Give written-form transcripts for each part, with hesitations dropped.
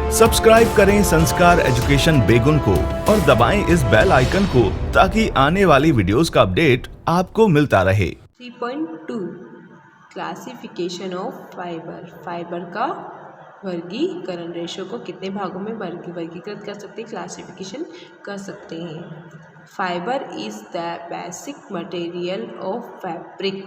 Subscribe करें संस्कार education बेगुन को और दबाएं इस बेल आइकन को ताकि आने वाली वीडियोस का अपडेट आपको मिलता रहे। 3.2 क्लासिफिकेशन ऑफ फाइबर। फाइबर का वर्गीकरण। रेशो को कितने भागों में वर्गीकृत कर सकते हैं, क्लासिफिकेशन कर सकते हैं। Fibre is the basic material of fabric.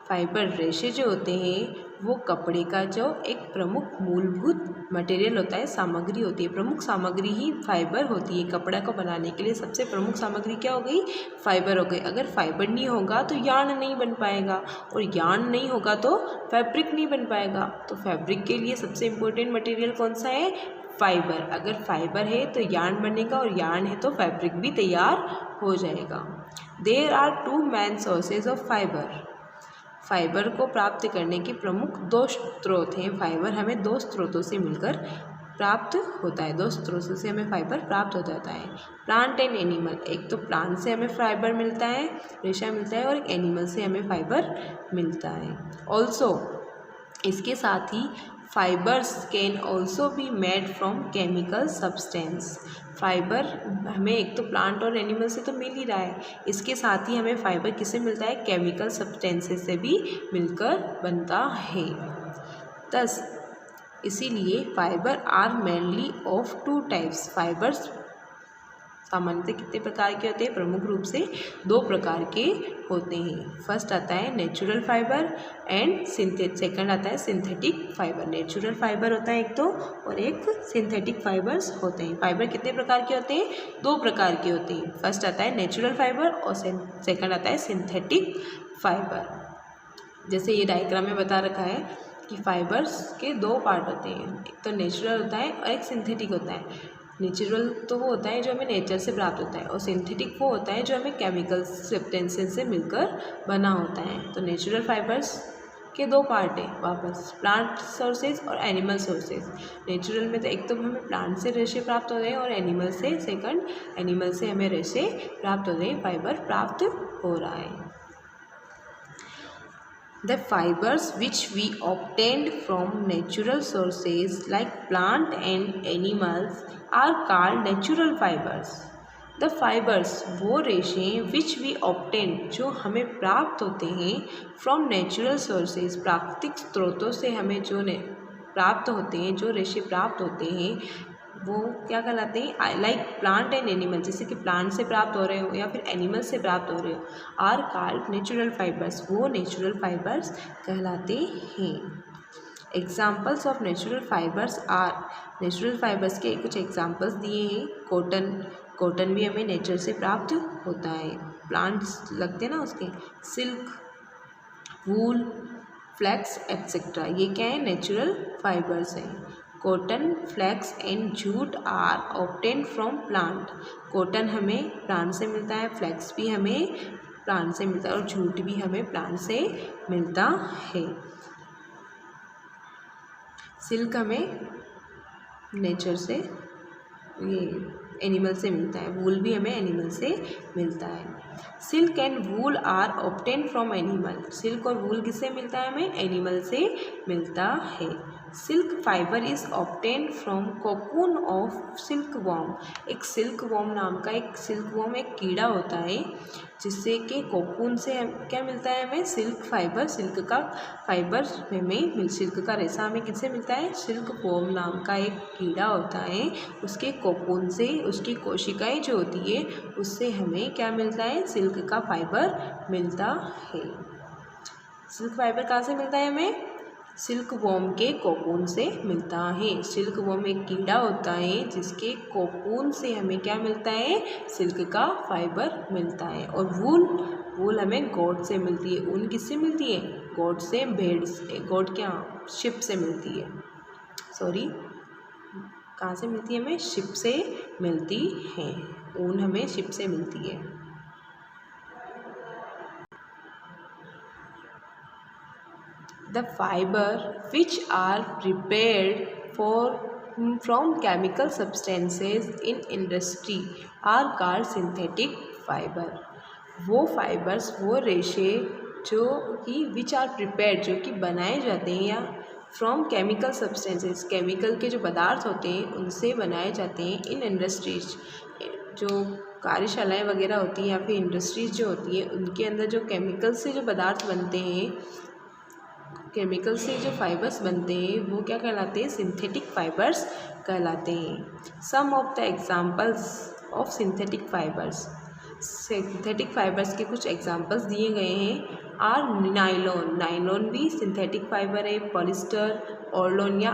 Fibre रेशे जो होते हैं वो कपड़े का जो एक प्रमुख मूलभूत मटेरियल होता है, सामग्री होती है। प्रमुख सामग्री ही फाइबर होती है। कपड़ा को बनाने के लिए सबसे प्रमुख सामग्री क्या हो गई, फाइबर हो गई। अगर फाइबर नहीं होगा तो यार्न नहीं बन पाएगा, और यार्न नहीं होगा तो फैब्रिक नहीं बन पाएगा। तो फैब्रिक के लिए सबसे इम्पोर्टेंट मटेरियल कौन सा है, फाइबर। अगर फाइबर है तो यार्न बनेगा, और यार्न है तो फैब्रिक भी तैयार हो जाएगा। There are two main sources of fibre. Fibre को प्राप्त करने के प्रमुख दो स्रोत हैं। फाइबर हमें दो स्रोतों से मिलकर प्राप्त होता है, दो स्रोतों से हमें फाइबर प्राप्त हो जाता है। Plant and animal. एक तो प्लांट से हमें फाइबर मिलता है, रेशा मिलता है, और एक एनिमल से हमें फाइबर मिलता है। ऑल्सो इसके साथ ही fibres can also be made from chemical substance. Fibre हमें एक तो प्लांट और एनिमल से तो मिल ही रहा है, इसके साथ ही हमें फाइबर किससे मिलता है, केमिकल सब्सटेंसेस से भी मिलकर बनता है। थस इसीलिए fibre are mainly of two types. Fibres सामान्यतः कितने प्रकार के होते हैं, प्रमुख रूप से दो प्रकार के होते हैं। फर्स्ट आता है नेचुरल फाइबर एंड सेकंड आता है सिंथेटिक फाइबर। नेचुरल फाइबर होता है एक तो, और एक सिंथेटिक फाइबर्स होते हैं। फाइबर कितने प्रकार के होते हैं, दो प्रकार के होते हैं। फर्स्ट आता है नेचुरल फाइबर और सेकंड आता है सिंथेटिक फाइबर। जैसे ये डायग्राम में बता रखा है कि फाइबर्स के दो पार्ट होते हैं, एक तो नेचुरल होता है और एक सिंथेटिक होता है। नेचुरल तो वो होता है जो हमें नेचर से प्राप्त होता है, और सिंथेटिक वो होता है जो हमें केमिकल सब्सटेंसेस से मिलकर बना होता है। तो नेचुरल फाइबर्स के दो पार्ट है, वापस प्लांट सोर्सेज और एनिमल सोर्सेज। नेचुरल में तो एक तो हमें प्लांट से रेशे प्राप्त हो रहे हैं, और एनिमल से एनिमल से हमें रेशे प्राप्त हो रहे हैं, फाइबर प्राप्त हो रहा है। The fibers which we obtained from natural sources like plant and animals are called natural fibers. The fibers वो रेशे which we obtained जो हमें प्राप्त होते हैं from natural sources प्राकृतिक स्रोतों से हमें जो प्राप्त होते हैं, जो रेशे प्राप्त होते हैं वो क्या कहलाते हैं, लाइक प्लांट एंड एनिमल। जैसे कि प्लांट से प्राप्त हो रहे हो या फिर एनिमल से प्राप्त हो रहे हो, आर कॉल्ड नेचुरल फाइबर्स। वो नेचुरल फाइबर्स कहलाते हैं। Examples of natural fibres are. Natural fibres के कुछ एग्जाम्पल्स दिए हैं। कॉटन, कॉटन भी हमें नेचर से प्राप्त होता है, प्लांट्स लगते हैं ना उसके। सिल्क, वूल, फ्लैक्स एक्सेट्रा, ये क्या है, नेचुरल फाइबर्स हैं। Cotton, flax and jute are obtained from plant. Cotton हमें प्लांट से मिलता है, फ्लैक्स भी हमें प्लांट से मिलता है, और जूट भी हमें प्लांट से मिलता है। सिल्क हमें नेचर से, ये एनिमल से मिलता है। वूल भी हमें एनिमल से मिलता है। Silk and wool are obtained from animal. Silk और वूल किससे मिलता है, हमें एनिमल से मिलता है। Silk fibre is obtained from cocoon of silk worm. एक सिल्क वॉर्म नाम का एक कीड़ा होता है, जिससे कि कोकून से क्या मिलता है, हमें सिल्क फाइबर। सिल्क का फाइबर हमें, सिल्क का रेशा हमें किससे मिलता है, सिल्क वॉर्म नाम का एक कीड़ा होता है, उसके कोकून से, उसकी कोशिकाएं जो होती है उससे हमें क्या मिलता है, सिल्क का फाइबर मिलता है। सिल्क फाइबर कहाँ से मिलता है हमें, सिल्क वॉर्म के कोकून से मिलता है। सिल्क वॉर्म एक कीड़ा होता है जिसके कोकून से हमें क्या मिलता है, सिल्क का फाइबर मिलता है। और वूल हमें गोट से मिलती है। ऊन किससे मिलती है, गोट से, भेड़ से, गोट क्या, शिप से मिलती है, सॉरी कहाँ से मिलती है, हमें शिप से मिलती है। ऊन हमें शिप से मिलती है। The fiber which are prepared from chemical substances in industry are called synthetic fiber. वो फाइबर्स, वो रेशे जो कि विच आर प्रिपेयर्ड, जो कि बनाए जाते हैं या फ्रॉम केमिकल सब्सटेंसेस, केमिकल के जो पदार्थ होते हैं उनसे बनाए जाते हैं। इन इंडस्ट्रीज, जो कार्यशालाएं वगैरह होती हैं या फिर इंडस्ट्रीज जो होती है उनके अंदर जो केमिकल से जो पदार्थ बनते हैं, केमिकल से जो फाइबर्स बनते हैं वो क्या कहलाते हैं? सिंथेटिक फाइबर्स कहलाते हैं। Some of the examples of synthetic fibres, synthetic fibres के कुछ एग्जांपल्स दिए गए हैं। आर नाइलॉन, नाइलॉन भी सिंथेटिक फाइबर है। पॉलिस्टर, ऑर्लोन या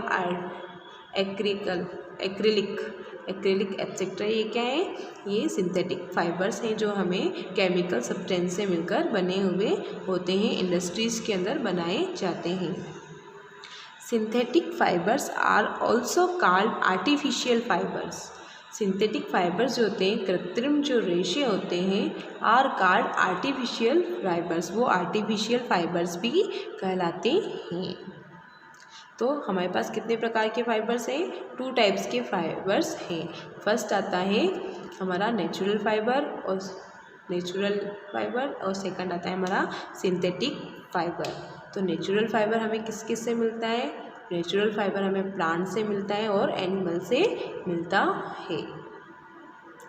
एक्रिलिक एटसेट्रा, ये क्या है? ये सिंथेटिक फाइबर्स हैं जो हमें केमिकल सब्सटेंस से मिलकर बने हुए होते हैं, इंडस्ट्रीज़ के अंदर बनाए जाते हैं। Synthetic fibres are also called artificial fibres, synthetic fibres जो होते हैं, कृत्रिम जो रेशे होते हैं, आर कॉल्ड आर्टिफिशियल फाइबर्स, वो आर्टिफिशियल फाइबर्स भी कहलाते हैं। तो हमारे पास कितने प्रकार के फाइबर्स हैं? 2 टाइप्स के फाइबर्स हैं। फर्स्ट आता है हमारा नेचुरल फाइबर और सेकंड आता है हमारा सिंथेटिक फाइबर। तो नेचुरल फाइबर हमें किस किस से मिलता है? नेचुरल फाइबर हमें प्लांट से मिलता है और एनिमल से मिलता है,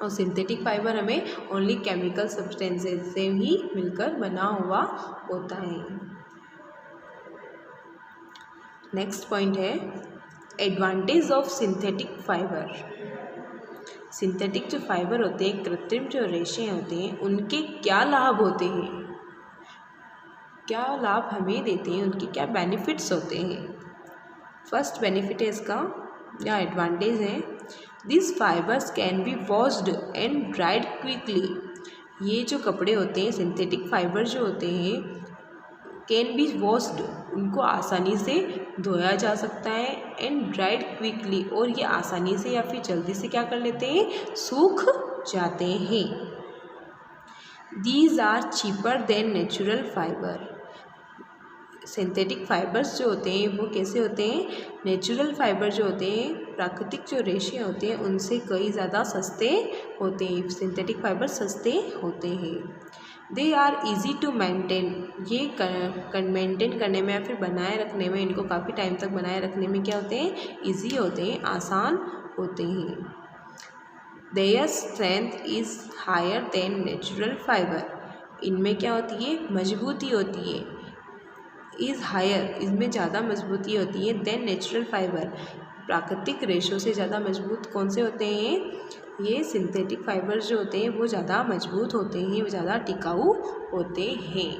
और सिंथेटिक फाइबर हमें ओनली केमिकल सब्सटेंसेस से ही मिलकर बना हुआ होता है। नेक्स्ट पॉइंट है advantage of synthetic fibre. Synthetic जो फाइबर होते हैं, कृत्रिम जो रेशे होते हैं, उनके क्या लाभ होते हैं, क्या लाभ हमें देते हैं, उनके क्या बेनिफिट्स होते हैं। फर्स्ट बेनिफिट है इसका या एडवांटेज है, this fibres can be washed and dried quickly. ये जो कपड़े होते हैं, सिंथेटिक फाइबर जो होते हैं, कैन बी वॉश्ड, उनको आसानी से धोया जा सकता है, एंड ड्राइड क्विकली, और ये आसानी से या फिर जल्दी से क्या कर लेते हैं? सूख जाते हैं। These are cheaper than natural fibre. Synthetic fibres जो होते हैं वो कैसे होते हैं? नेचुरल फाइबर जो होते हैं, प्राकृतिक जो रेशे होते हैं, उनसे कई ज़्यादा सस्ते होते हैं। सिंथेटिक फाइबर सस्ते होते हैं। They are easy to maintain, ये मेंटेन करने में या फिर बनाए रखने में, इनको काफ़ी टाइम तक बनाए रखने में क्या होते हैं? ईजी होते हैं, आसान होते हैं। Their strength is higher than natural fibre, इनमें क्या होती है? मजबूती होती है। इज़ हायर, इसमें ज़्यादा मजबूती होती है, देन नेचुरल फाइबर, प्राकृतिक रेशों से ज़्यादा मजबूत कौन से होते हैं? ये सिंथेटिक फाइबर्स जो होते हैं वो ज़्यादा मजबूत होते हैं, वो ज़्यादा टिकाऊ होते हैं।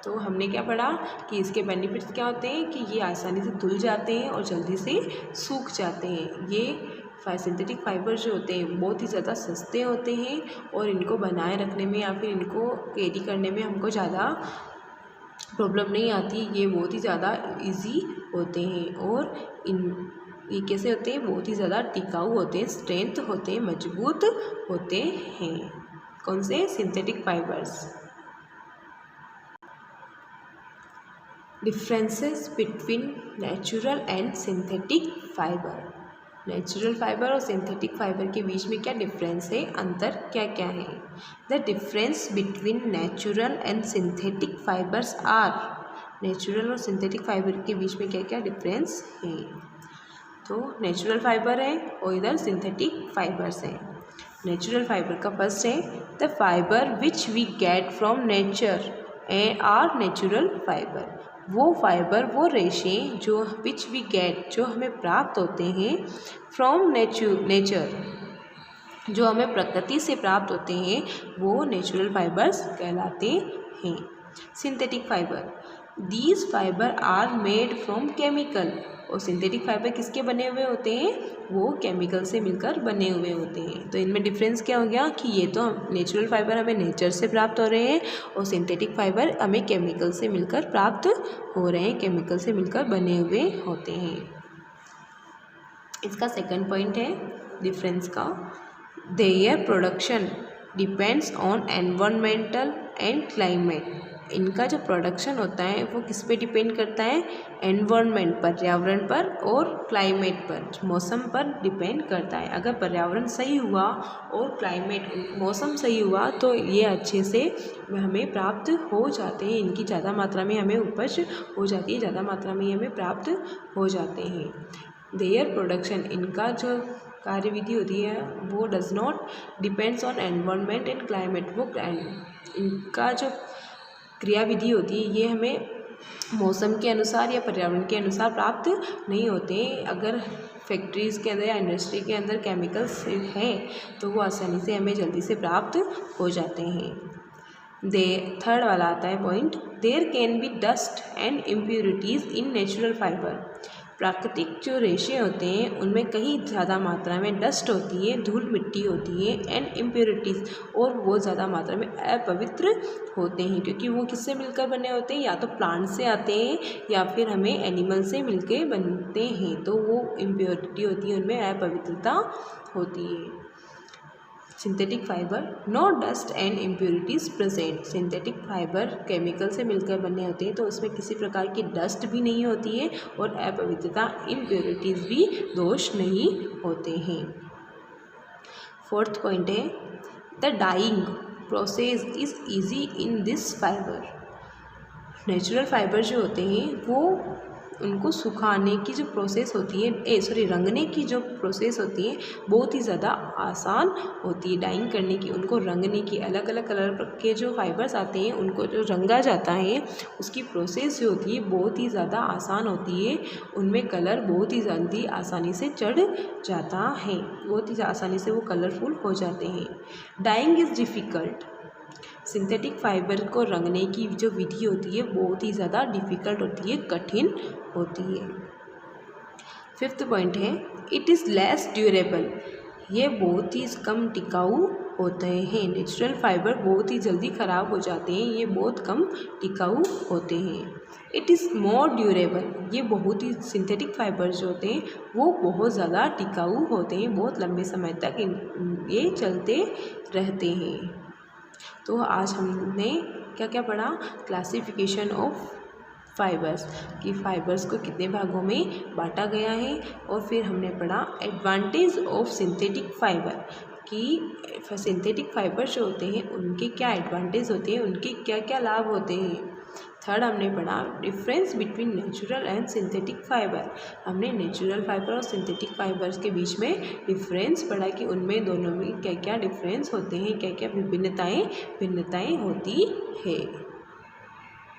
तो हमने क्या पढ़ा कि इसके बेनिफिट्स क्या होते हैं कि ये आसानी से धुल जाते हैं और जल्दी से सूख जाते हैं। ये सिंथेटिक फाइबर जो होते हैं बहुत ही ज़्यादा सस्ते होते हैं, और इनको बनाए रखने में या फिर इनको कैरी करने में हमको ज़्यादा प्रॉब्लम नहीं आती। ये बहुत ही ज़्यादा इजी होते हैं, और ये कैसे होते हैं? बहुत ही ज़्यादा टिकाऊ होते हैं, स्ट्रेंथ होते हैं, मजबूत होते हैं। कौन से? Synthetic fibres. Differences between natural and synthetic fibre. Natural fibre और सिंथेटिक फाइबर के बीच में क्या डिफरेंस है, अंतर क्या क्या है? The difference between natural and synthetic fibres are, natural और सिंथेटिक फाइबर के बीच में क्या क्या डिफरेंस है? तो नेचुरल फाइबर है और इधर सिंथेटिक फाइबर्स हैं। नेचुरल फाइबर का फर्स्ट है the fibre which we get from nature are natural fibre. वो फाइबर, वो रेशे जो विच वी गेट, जो हमें प्राप्त होते हैं फ्रॉम नेचर, जो हमें प्रकृति से प्राप्त होते हैं, वो नेचुरल फाइबर्स कहलाते हैं। Synthetic fibre, these fibre are made from chemical, और सिंथेटिक फाइबर किसके बने हुए होते हैं? वो केमिकल से मिलकर बने हुए होते हैं। तो इनमें डिफरेंस क्या हो गया कि ये तो नेचुरल फाइबर हमें नेचर से प्राप्त हो रहे हैं, और सिंथेटिक फाइबर हमें केमिकल से मिलकर प्राप्त हो रहे हैं, केमिकल से मिलकर बने हुए होते हैं। इसका सेकंड पॉइंट है डिफरेंस का, their production depends on environmental and climate इनका जो प्रोडक्शन होता है वो किस पे डिपेंड करता है, एनवायरनमेंट, पर्यावरण पर, और क्लाइमेट पर, मौसम पर डिपेंड करता है। अगर पर्यावरण सही हुआ और क्लाइमेट, मौसम सही हुआ तो ये अच्छे से हमें प्राप्त हो जाते हैं, इनकी ज़्यादा मात्रा में हमें उपज हो जाती है, ज़्यादा मात्रा में हमें प्राप्त हो जाते हैं। देयर प्रोडक्शन, इनका जो कार्यविधि होती है वो does not depends on environment and climate, वो इनका जो क्रियाविधि होती है ये हमें मौसम के अनुसार या पर्यावरण के अनुसार प्राप्त नहीं होते हैं। अगर फैक्ट्रीज़ के अंदर या इंडस्ट्री के अंदर केमिकल्स हैं तो वो आसानी से हमें जल्दी से प्राप्त हो जाते हैं। थर्ड वाला आता है point, there can be dust and impurities in natural fibre. प्राकृतिक जो रेशे होते हैं उनमें कहीं ज़्यादा मात्रा में डस्ट होती है, धूल मिट्टी होती है, एंड इम्प्योरिटीज़, और वो ज़्यादा मात्रा में अपवित्र होते हैं, क्योंकि वो किससे मिलकर बने होते हैं, या तो प्लांट से आते हैं या फिर हमें एनिमल से मिलकर बनते हैं, तो वो इम्प्योरिटी होती है, उनमें अपवित्रता होती है। Synthetic fibre, no dust and impurities present. Synthetic fibre chemical से मिलकर बने होते हैं तो उसमें किसी प्रकार की डस्ट भी नहीं होती है और अपवित्रता, इम्प्योरिटीज़ भी दोष नहीं होते हैं। फोर्थ पॉइंट है, the dyeing process is easy in this fibre. Natural fibre जो होते हैं वो उनको सुखाने की जो प्रोसेस होती है, रंगने की जो प्रोसेस होती है बहुत ही ज़्यादा आसान होती है। डाइंग करने की, उनको रंगने की, अलग अलग कलर के जो फाइबर्स आते हैं उनको जो रंगा जाता है उसकी प्रोसेस जो होती है बहुत ही ज़्यादा आसान होती है, उनमें कलर बहुत ही जल्दी आसानी से चढ़ जाता है, बहुत ही आसानी से वो कलरफुल हो जाते हैं। Dyeing is difficult, synthetic fibre को रंगने की जो विधि होती है बहुत ही ज़्यादा डिफ़िकल्ट होती है, कठिन होती है। फिफ्थ पॉइंट है, इट इज़ लेस ड्यूरेबल, ये बहुत ही कम टिकाऊ होते हैं। नेचुरल फाइबर बहुत ही जल्दी ख़राब हो जाते हैं, ये बहुत कम टिकाऊ होते हैं। इट इज़ मोर ड्यूरेबल, ये बहुत ही सिंथेटिक फाइबर जो होते हैं वो बहुत ज़्यादा टिकाऊ होते हैं, बहुत लंबे समय तक ये चलते रहते हैं। तो आज हमने क्या क्या पढ़ा, क्लासिफिकेशन ऑफ फाइबर्स, कि फाइबर्स को कितने भागों में बांटा गया है, और फिर हमने पढ़ा एडवांटेज ऑफ सिंथेटिक फाइबर, कि सिंथेटिक फाइबर जो होते हैं उनके क्या एडवांटेज होते हैं, उनके क्या क्या लाभ होते हैं। थर्ड हमने पढ़ा difference between natural and synthetic fibre, हमने नेचुरल फाइबर और सिंथेटिक फाइबर्स के बीच में डिफरेंस पढ़ा कि उनमें दोनों में क्या क्या डिफरेंस होते हैं, क्या क्या भिन्नताएं होती है।